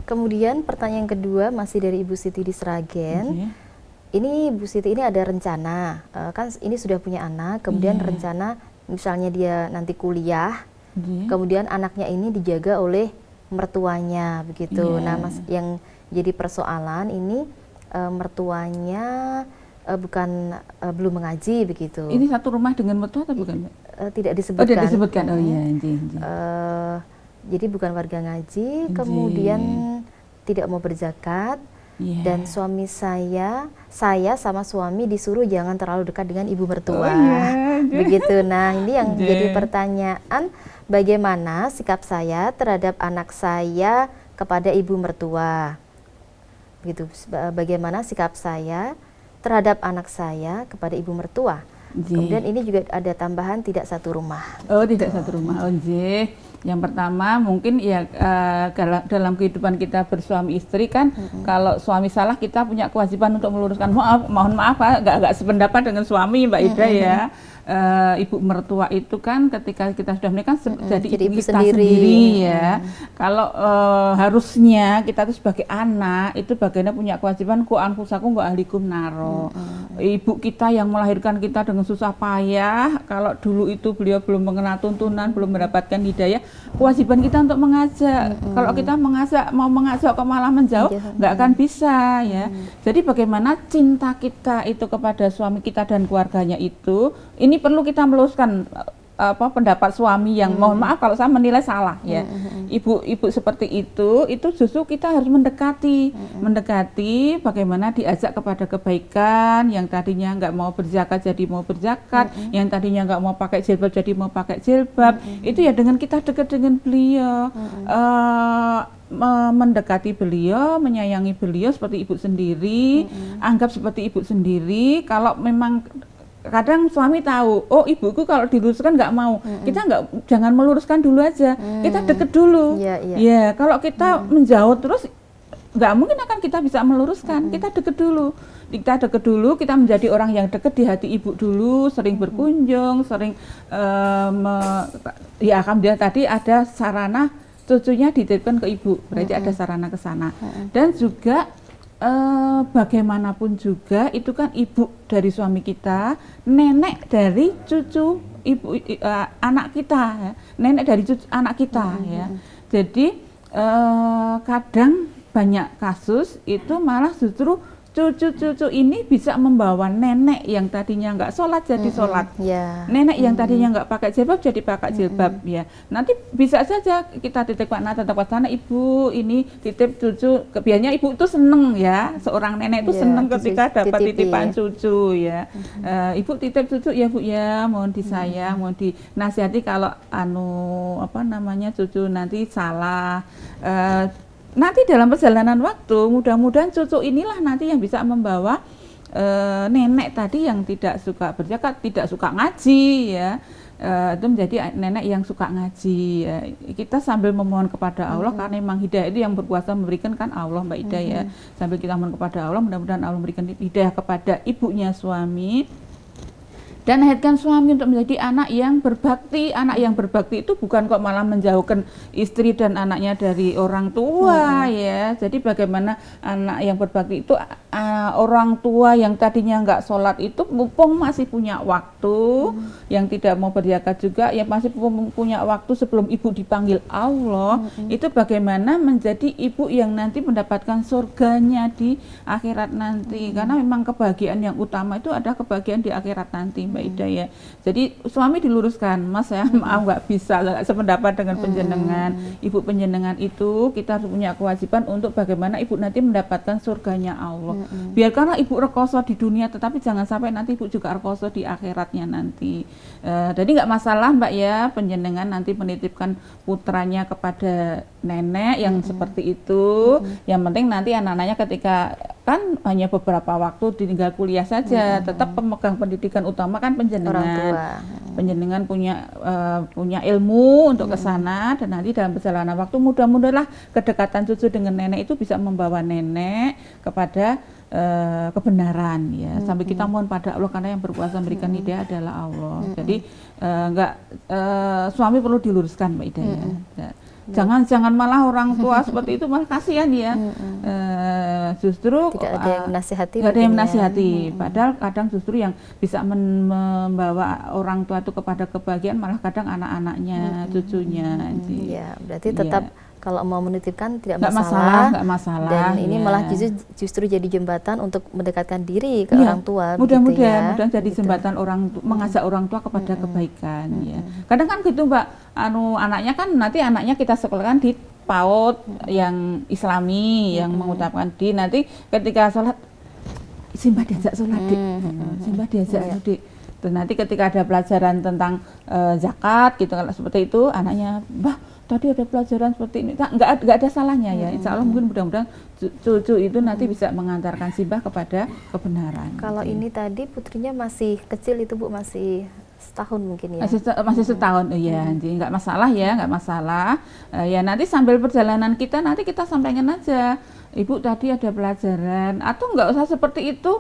Kemudian pertanyaan kedua masih dari Ibu Siti di Sragen. Ini Bu Siti ini ada rencana, kan ini sudah punya anak, kemudian rencana misalnya dia nanti kuliah, kemudian anaknya ini dijaga oleh mertuanya begitu. Nah, yang jadi persoalan ini mertuanya belum mengaji begitu. Ini satu rumah dengan mertua atau bukan? Tidak disebutkan. Oh, tidak disebutkan. Oh iya, jadi bukan warga ngaji, kemudian tidak mau berzakat, dan suami saya sama suami disuruh jangan terlalu dekat dengan ibu mertua. Begitu. Nah, ini yang jadi pertanyaan, bagaimana sikap saya terhadap anak saya kepada ibu mertua? Begitu. Bagaimana sikap saya terhadap anak saya kepada ibu mertua? Kemudian ini juga ada tambahan tidak satu rumah. Oh, tidak satu rumah. Oh, yang pertama mungkin ya dalam kehidupan kita bersuami istri kan, kalau suami salah kita punya kewajiban untuk meluruskan. Mohon maaf nggak sependapat dengan suami Mbak Ida ya. Ibu mertua itu kan ketika kita sudah menikah jadi ibu kita sendiri ya. Kalau harusnya kita tuh sebagai anak itu bagaimana punya kewajiban ku anfusakum wa ahlikum naro. Ibu kita yang melahirkan kita dengan susah payah, kalau dulu itu beliau belum mengenal tuntunan, belum mendapatkan hidayah, kewajiban kita untuk mengajak. Kalau kita mau mengajak kok malah menjauh, nggak akan bisa ya. Jadi bagaimana cinta kita itu kepada suami kita dan keluarganya itu, ini perlu kita meluruskan pendapat suami yang mohon maaf kalau saya menilai salah ya. Ibu seperti itu justru kita harus mendekati bagaimana diajak kepada kebaikan, yang tadinya nggak mau berzakat jadi mau berzakat, yang tadinya nggak mau pakai jilbab jadi mau pakai jilbab. Itu ya dengan kita dekat dengan beliau, mendekati beliau, menyayangi beliau seperti ibu sendiri, anggap seperti ibu sendiri. Kalau memang kadang suami tahu, oh ibuku kalau diluruskan nggak mau, kita jangan meluruskan dulu aja, kita deket dulu. Ya, kalau kita menjauh terus nggak mungkin akan kita bisa meluruskan. Kita deket dulu, kita menjadi orang yang deket di hati ibu dulu, sering berkunjung, sering ya alhamdulillah tadi ada sarana cucunya dititipkan ke ibu, berarti ada sarana ke sana. Dan juga bagaimanapun juga itu kan ibu dari suami kita, nenek dari cucu anak kita ya. Nenek dari cucu anak kita ya. Jadi kadang banyak kasus itu malah justru cucu-cucu ini bisa membawa nenek yang tadinya nggak sholat jadi sholat, nenek yang tadinya nggak pakai jilbab jadi pakai jilbab ya. Nanti bisa saja kita titip anak tetap sana, ibu ini titip cucu, biasanya ibu itu seneng ya, seorang nenek itu seneng ketika dapat titipan cucu ya. Ibu titip cucu ya bu ya, mohon disayang, mohon dinasihati kalau cucu nanti salah. Nanti dalam perjalanan waktu, mudah-mudahan cucu inilah nanti yang bisa membawa nenek tadi yang tidak suka berzakat, tidak suka ngaji ya, itu menjadi nenek yang suka ngaji ya. Kita sambil memohon kepada Allah, karena memang hidayah itu yang berkuasa memberikan kan Allah Mbak Ida ya. Sambil kita mohon kepada Allah, mudah-mudahan Allah memberikan hidayah kepada ibunya suami, dan lahirkan suami untuk menjadi anak yang berbakti. Anak yang berbakti itu bukan kok malah menjauhkan istri dan anaknya dari orang tua ya. Jadi bagaimana anak yang berbakti itu orang tua yang tadinya nggak sholat itu mumpung masih punya waktu, yang tidak mau berzakat juga ya masih punya waktu sebelum ibu dipanggil Allah, itu bagaimana menjadi ibu yang nanti mendapatkan surganya di akhirat nanti. Karena memang kebahagiaan yang utama itu ada kebahagiaan di akhirat nanti Mbak Ida ya. Jadi suami diluruskan, Mas ya, maaf nggak bisa, nggak sependapat dengan penjenengan. Ibu penjenengan itu kita harus punya kewajiban untuk bagaimana ibu nanti mendapatkan surganya Allah. Biarkanlah ibu rekoso di dunia, tetapi jangan sampai nanti ibu juga rekoso di akhiratnya nanti. Jadi nggak masalah Mbak ya, penjenengan nanti menitipkan putranya kepada nenek yang seperti itu. Yang penting nanti anak-anaknya ketika kan hanya beberapa waktu tinggal kuliah saja, tetap pemegang pendidikan utama kan penjenengan. Penjenengan punya ilmu untuk ke sana, dan nanti dalam perjalanan waktu mudah-mudahan kedekatan cucu dengan nenek itu bisa membawa nenek kepada kebenaran ya. Sampai kita mohon pada Allah, karena yang berkuasa memberikan hidayah adalah Allah. Jadi suami perlu diluruskan Mbak Ida ya. Jangan malah orang tua seperti itu malah kasihan ya. Justru tidak ada yang menasihati. Tidak ada yang menasihati. Padahal kadang justru yang bisa membawa orang tua itu kepada kebahagiaan malah kadang anak-anaknya, cucunya. Ya, berarti tetap kalau mau menitipkan tidak nggak masalah. Dan ini malah justru jadi jembatan untuk mendekatkan diri ke orang tua. Mudah-mudahan jadi jembatan mengajak orang tua kepada kebaikan. Ya. Kadang kan gitu Mbak, anaknya kan nanti anaknya kita sekolahkan di PAUD yang Islami yang mengucapkan nanti ketika sholat Simbah diajak sholat dik, Simbah diajak dik. Terus nanti ketika ada pelajaran tentang zakat gitu kalau seperti itu anaknya tadi ada pelajaran seperti ini, nggak ada salahnya ya. Insya Allah mungkin mudah-mudahan cucu itu nanti bisa mengantarkan Simbah kepada kebenaran. Kalau ini tadi putrinya masih kecil itu Bu, masih setahun mungkin ya? Masih setahun, ya, nggak masalah ya, nggak masalah. Ya nanti sambil perjalanan kita nanti kita sampaikan aja, Ibu tadi ada pelajaran, atau nggak usah seperti itu.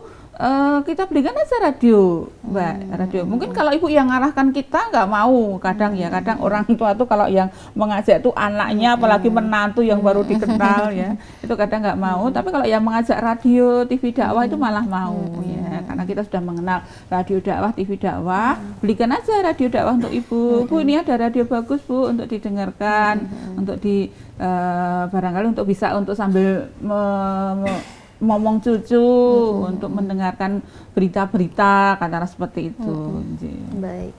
Kita belikan aja radio, Mbak, radio. Mungkin kalau ibu yang ngarahkan kita nggak mau, kadang orang tua tuh kalau yang mengajak tuh anaknya, apalagi menantu yang baru dikenal ya, itu kadang nggak mau. Tapi kalau yang mengajak radio, TV dakwah itu malah mau ya, karena kita sudah mengenal radio dakwah, TV dakwah, belikan aja radio dakwah untuk ibu. Bu, ini ada radio bagus Bu untuk didengarkan, untuk barangkali untuk bisa untuk sambil ngomong cucu untuk mendengarkan berita-berita katakanlah seperti itu. Baik.